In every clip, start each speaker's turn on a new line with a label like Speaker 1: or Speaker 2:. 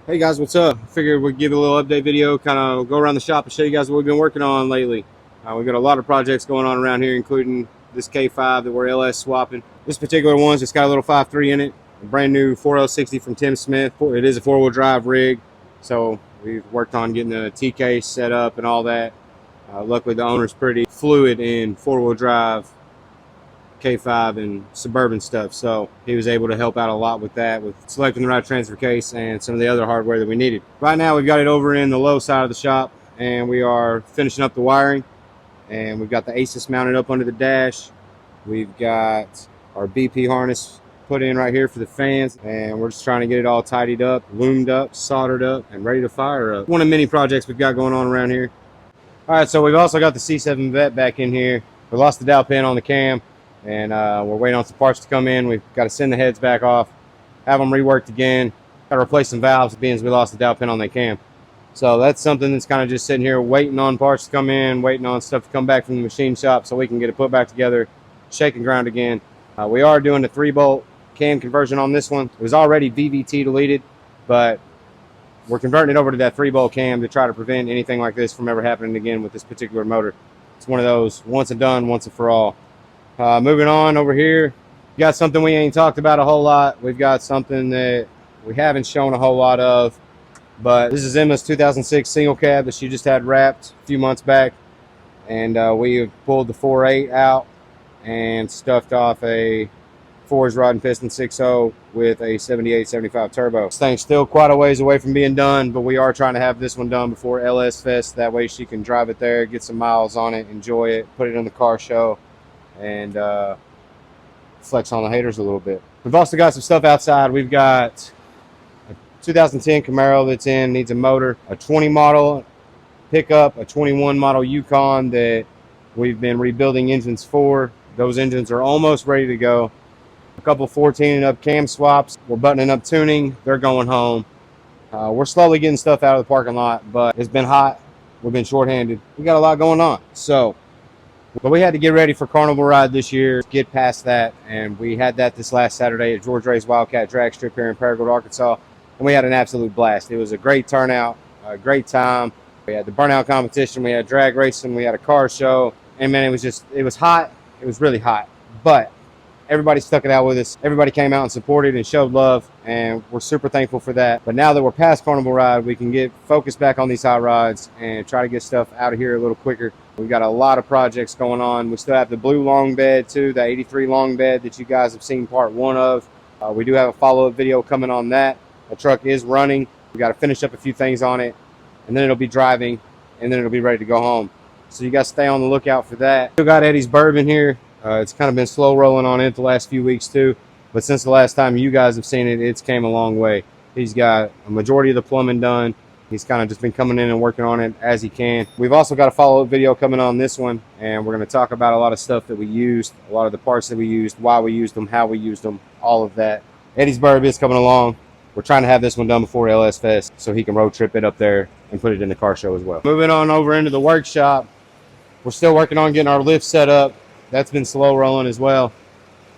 Speaker 1: Hey guys, what's up? Figured we'd give a little update video, kind of go around the shop and show you guys what we've been working on lately. We've got a lot of projects going on around here, including this K5 that we're LS swapping. This particular one's just got a little 5.3 in it, a brand new 4L60 from Tim Smith. It is a four-wheel drive rig, so we've worked on getting the T-case set up and all that. Luckily the owner's pretty fluid in four-wheel drive K5 and Suburban stuff, so he was able to help out a lot with that, with selecting the right transfer case and some of the other hardware that we needed. Right now we've got it over in the low side of the shop, and we are finishing up the wiring, and we've got the ASIS mounted up under the dash. We've got our BP harness put in right here for the fans, and we're just trying to get it all tidied up, loomed up, soldered up, and ready to fire up. One of many projects we've got going on around here. All right, so we've also got the C7 Vet back in here. We lost the dowel pin on the cam, and we're waiting on some parts to come in. We've got to send the heads back off, have them reworked again, got to replace some valves being as we lost the dowel pin on the cam. So that's something that's kind of just sitting here waiting on parts to come in, waiting on stuff to come back from the machine shop so we can get it put back together, shake and ground again. We are doing the 3-bolt cam conversion on this one. It was already VVT deleted, but we're converting it over to that 3-bolt cam to try to prevent anything like this from ever happening again with this particular motor. It's one of those once and done, once and for all. Moving on over here, we got something we ain't talked about a whole lot. We've got something that we haven't shown a whole lot of, but this is Emma's 2006 single cab that she just had wrapped a few months back, and we pulled the 4.8 out and stuffed off a forged rod and piston 6.0 with a 78-75 turbo. This thing's still quite a ways away from being done, but we are trying to have this one done before LS Fest. That way she can drive it there, get some miles on it, enjoy it, put it in the car show, and flex on the haters a little bit. We've also got some stuff outside. We've got a 2010 Camaro that's in, needs a motor, a 20 model pickup, a 21 model Yukon that we've been rebuilding engines for. Those engines are almost ready to go. A couple 14 and up cam swaps. We're buttoning up tuning. They're going home. We're slowly getting stuff out of the parking lot, but it's been hot. We've been shorthanded. We got a lot going on. But we had to get ready for Carnival Ride this year, get past that, and we had that this last Saturday at George Ray's Wildcat Drag Strip here in Paragould, Arkansas, and we had an absolute blast. It was a great turnout, a great time. We had the burnout competition, we had drag racing, we had a car show, and man, it was hot. It was really hot, but everybody stuck it out with us. Everybody came out and supported and showed love, and we're super thankful for that. But now that we're past Carnival Ride, we can get focused back on these hot rods and try to get stuff out of here a little quicker. We've got a lot of projects going on. We still have the blue long bed too, the 83 long bed that you guys have seen part 1 of. We do have a follow-up video coming on that. The truck is running. We got to finish up a few things on it, and then it'll be driving, and then it'll be ready to go home. So you guys stay on the lookout for that. Still got Eddy's Bourbon here. It's kind of been slow rolling on it the last few weeks too, but since the last time you guys have seen it, it's came a long way. He's got a majority of the plumbing done. He's kind of just been coming in and working on it as he can. We've also got a follow-up video coming on this one, and we're going to talk about a lot of stuff that we used, a lot of the parts that we used, why we used them, how we used them, all of that. Eddy's Bourbon is coming along. We're trying to have this one done before LS Fest so he can road trip it up there and put it in the car show as well. Moving on over into the workshop, we're still working on getting our lift set up. That's been slow rolling as well.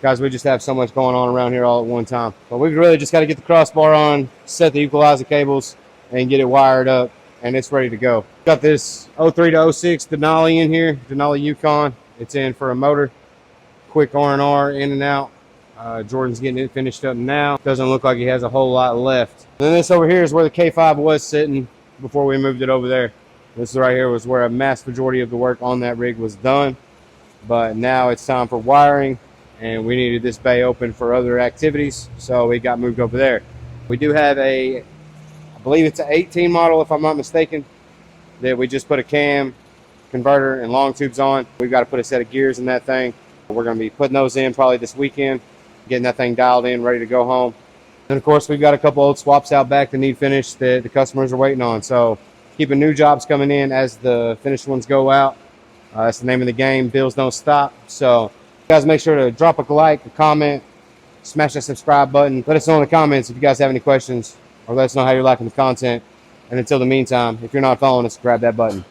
Speaker 1: Guys, we just have so much going on around here all at one time. But we've really just got to get the crossbar on, set the equalizer cables, and get it wired up, and it's ready to go. Got this 03 to 06 Denali in here, Denali Yukon. It's in for a motor. Quick R&R in and out. Jordan's getting it finished up now. Doesn't look like he has a whole lot left. And then this over here is where the K5 was sitting before we moved it over there. This right here was where a mass majority of the work on that rig was done. But now it's time for wiring, and we needed this bay open for other activities, so we got moved over there. We do have I believe it's an 18 model if I'm not mistaken, that we just put a cam, converter, and long tubes on. We've got to put a set of gears in that thing. We're going to be putting those in probably this weekend, getting that thing dialed in, ready to go home. And of course, we've got a couple old swaps out back that need finished that the customers are waiting on. So keeping new jobs coming in as the finished ones go out. That's the name of the game. Bills don't stop. So guys, make sure to drop a like, a comment, smash that subscribe button. Let us know in the comments if you guys have any questions, or let us know how you're liking the content. And until the meantime, if you're not following us, grab that button.